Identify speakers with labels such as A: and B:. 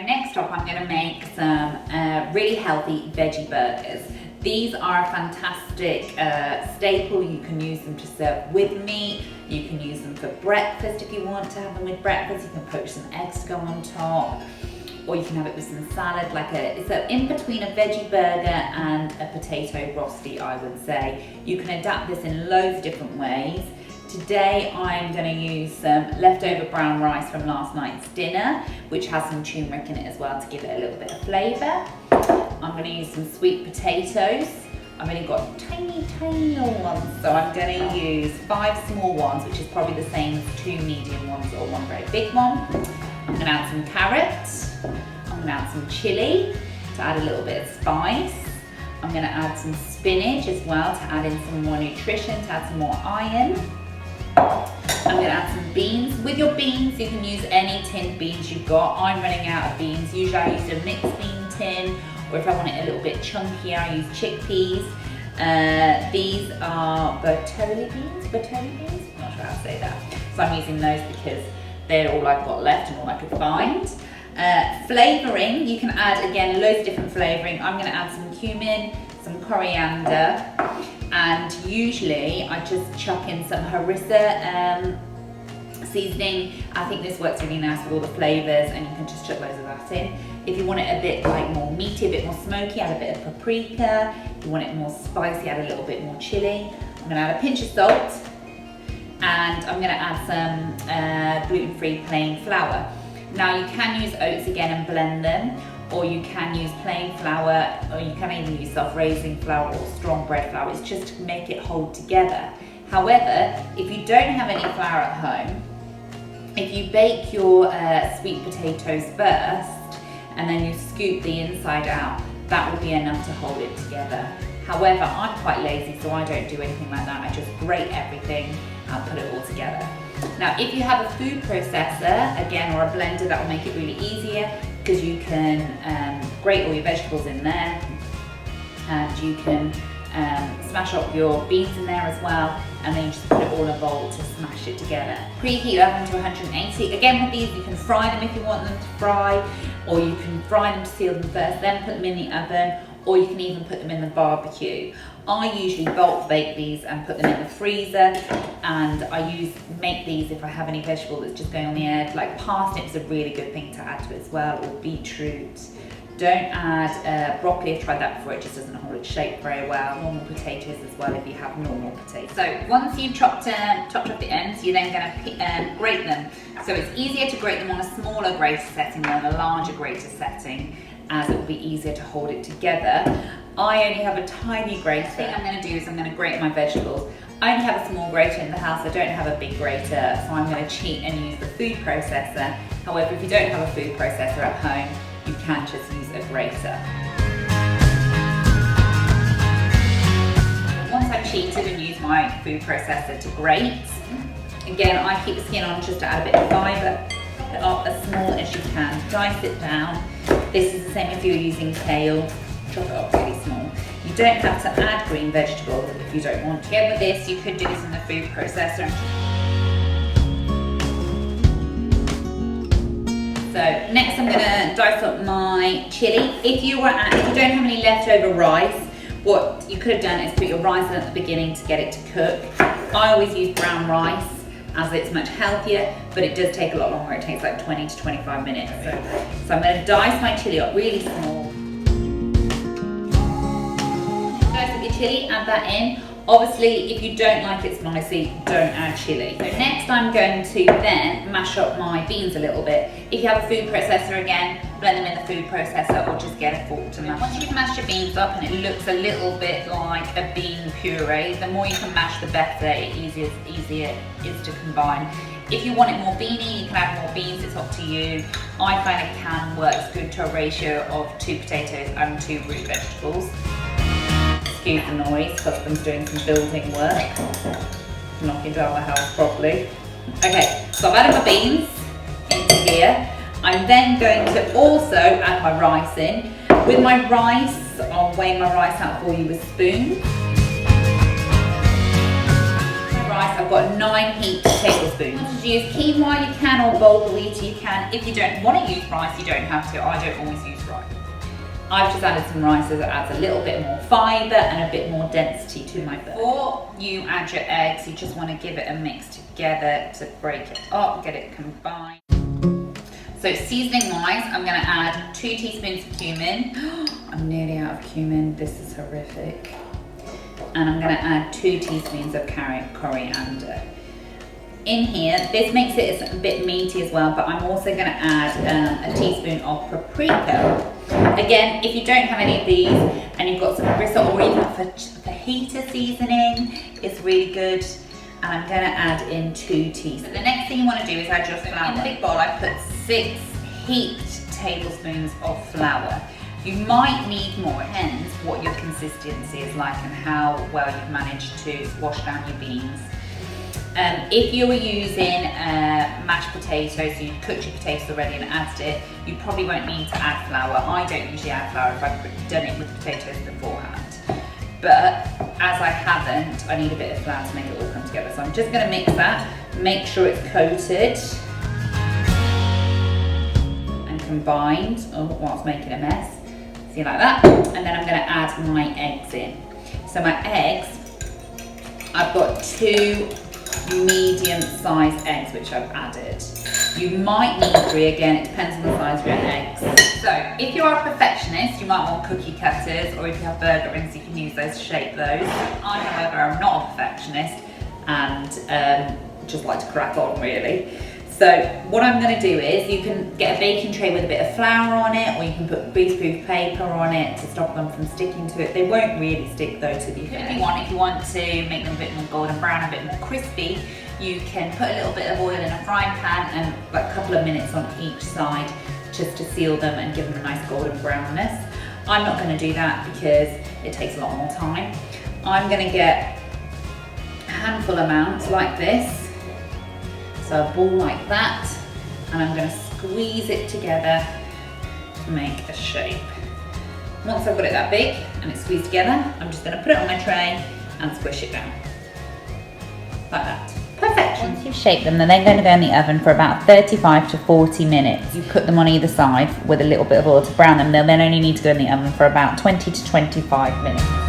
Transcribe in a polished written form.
A: next up I'm going to make some really healthy veggie burgers. These are a fantastic staple. You can use them to serve with meat. You can use them for breakfast if you want to have them with breakfast. You can poach some eggs to go on top, or you can have it with some salad. It's in between a veggie burger and a potato rosti, I would say. You can adapt this in loads of different ways. Today I'm going to use some leftover brown rice from last night's dinner, which has some turmeric in it as well to give it a little bit of flavour. I'm going to use some sweet potatoes. I've only got tiny little ones, so I'm going to use 5 small ones, which is probably the same as 2 medium ones or 1 very big one. I'm going to add some carrots. I'm going to add some chilli to add a little bit of spice. I'm going to add some spinach as well to add in some more nutrition, to add some more iron. I'm going to add some beans. With your beans, you can use any tinned beans you've got. I'm running out of beans. Usually I use a mixed bean tin, or if I want it a little bit chunkier, I use chickpeas. These are Bertolli beans? I'm not sure how to say that. So I'm using those because they're all I've got left and all I could find. Flavouring, you can add, again, loads of different flavouring. I'm going to add some cumin, some coriander, and usually I just chuck in some harissa seasoning. I think this works really nice with all the flavours, and you can just chuck loads of that in. If you want it a bit more meaty, a bit more smoky, add a bit of paprika. If you want it more spicy, add a little bit more chilli. I'm going to add a pinch of salt, and I'm going to add some gluten-free plain flour. Now you can use oats again and blend them, or you can use plain flour, or you can even use self-raising flour or strong bread flour. It's just to make it hold together. However, if you don't have any flour at home, if you bake your sweet potatoes first and then you scoop the inside out, that will be enough to hold it together. However, I'm quite lazy, so I don't do anything like that. I just grate everything and put it all together. Now, if you have a food processor, again, or a blender, that will make it really easier, because you can grate all your vegetables in there, and you can smash up your beans in there as well, and then you just put it all in a bowl to smash it together. Preheat oven to 180. Again, with these, you can fry them if you want them to fry, or you can fry them to seal them first, then put them in the oven, or you can even put them in the barbecue. I usually bulk bake these and put them in the freezer, and I make these if I have any vegetable that's just going on the edge. Like parsnip's a really good thing to add to it as well, or beetroot. Don't add broccoli. I've tried that before, it just doesn't hold its shape very well. Normal potatoes as well if you have normal potatoes. So once you've chopped off the ends, you're then going to grate them. So it's easier to grate them on a smaller grater setting than a larger grater setting, as it will be easier to hold it together. I only have a tiny grater. The thing I'm going to do is I'm going to grate my vegetables. I only have a small grater in the house. I don't have a big grater, so I'm going to cheat and use the food processor. However, if you don't have a food processor at home, you can just use a grater. Once I've cheated and used my food processor to grate, again, I keep the skin on just to add a bit of fibre. Cut it up as small as you can. Dice it down. This is the same if you're using kale. Chop it up really small. You don't have to add green vegetables if you don't want to. Again, with this, you could do this in the food processor. So next I'm going to dice up my chilli. If you don't have any leftover rice, what you could have done is put your rice in at the beginning to get it to cook. I always use brown rice, as it's much healthier, but it does take a lot longer. It takes like 20 to 25 minutes. So I'm going to dice my chilli up really small. Dice up your chilli, add that in. Obviously, if you don't like it spicy, don't add chilli. So next I'm going to then mash up my beans a little bit. If you have a food processor, again, blend them in the food processor, or just get a fork to mash. Once you've mashed your beans up and it looks a little bit like a bean puree, the more you can mash, the better. The easier it is to combine. If you want it more beany, you can add more beans, it's up to you. I find a can works good to a ratio of 2 potatoes and 2 root vegetables. Excuse the noise, husband's doing some building work, knocking down the house properly. Okay, so I've added my beans into here. I'm then going to also add my rice in. With my rice, I'll weigh my rice out for you with a spoon. My rice, I've got 9 heaped tablespoons. You use quinoa you can, or bulgur wheat you can. If you don't want to use rice, you don't have to. I don't always use rice. I've just added some rice as it adds a little bit more fibre and a bit more density to my burger. Before you add your eggs, you just want to give it a mix together to break it up, get it combined. So seasoning wise, I'm going to add 2 teaspoons of cumin. I'm nearly out of cumin, this is horrific. And I'm going to add 2 teaspoons of coriander. In here, this makes it a bit meaty as well, but I'm also going to add a teaspoon of paprika. Again, if you don't have any of these and you've got some bristle or even fajita seasoning, it's really good. And I'm going to add in 2 teaspoons. So the next thing you want to do is add your flour. In the big bowl, I put 6 heaped tablespoons of flour. You might need more, hence what your consistency is like and how well you've managed to wash down your beans. If you were using mashed potatoes, so you cooked your potatoes already and added it, you probably won't need to add flour. I don't usually add flour if I've done it with the potatoes beforehand. But as I haven't, I need a bit of flour to make it all come together. So I'm just going to mix that, make sure it's coated and combined, whilst making a mess. See, like that. And then I'm going to add my eggs in. So my eggs, I've got 2 medium-sized eggs which I've added. You might need 3, again, it depends on the size of your eggs. So if you are a perfectionist, you might want cookie cutters, or if you have burger rings, you can use those to shape those. I, however, am not a perfectionist and just like to crack on, really. So what I'm going to do is, you can get a baking tray with a bit of flour on it, or you can put greaseproof paper on it to stop them from sticking to it. They won't really stick though, to be fair. If you want to make them a bit more golden brown, a bit more crispy, you can put a little bit of oil in a frying pan and like a couple of minutes on each side just to seal them and give them a nice golden brownness. I'm not going to do that because it takes a lot more time. I'm going to get a handful amounts like this. So a ball like that, and I'm going to squeeze it together to make a shape. Once I've got it that big and it's squeezed together, I'm just going to put it on my tray and squish it down. Like that. Perfect. Once you've shaped them, they're then going to go in the oven for about 35 to 40 minutes. You put them on either side with a little bit of oil to brown them. They'll then only need to go in the oven for about 20 to 25 minutes.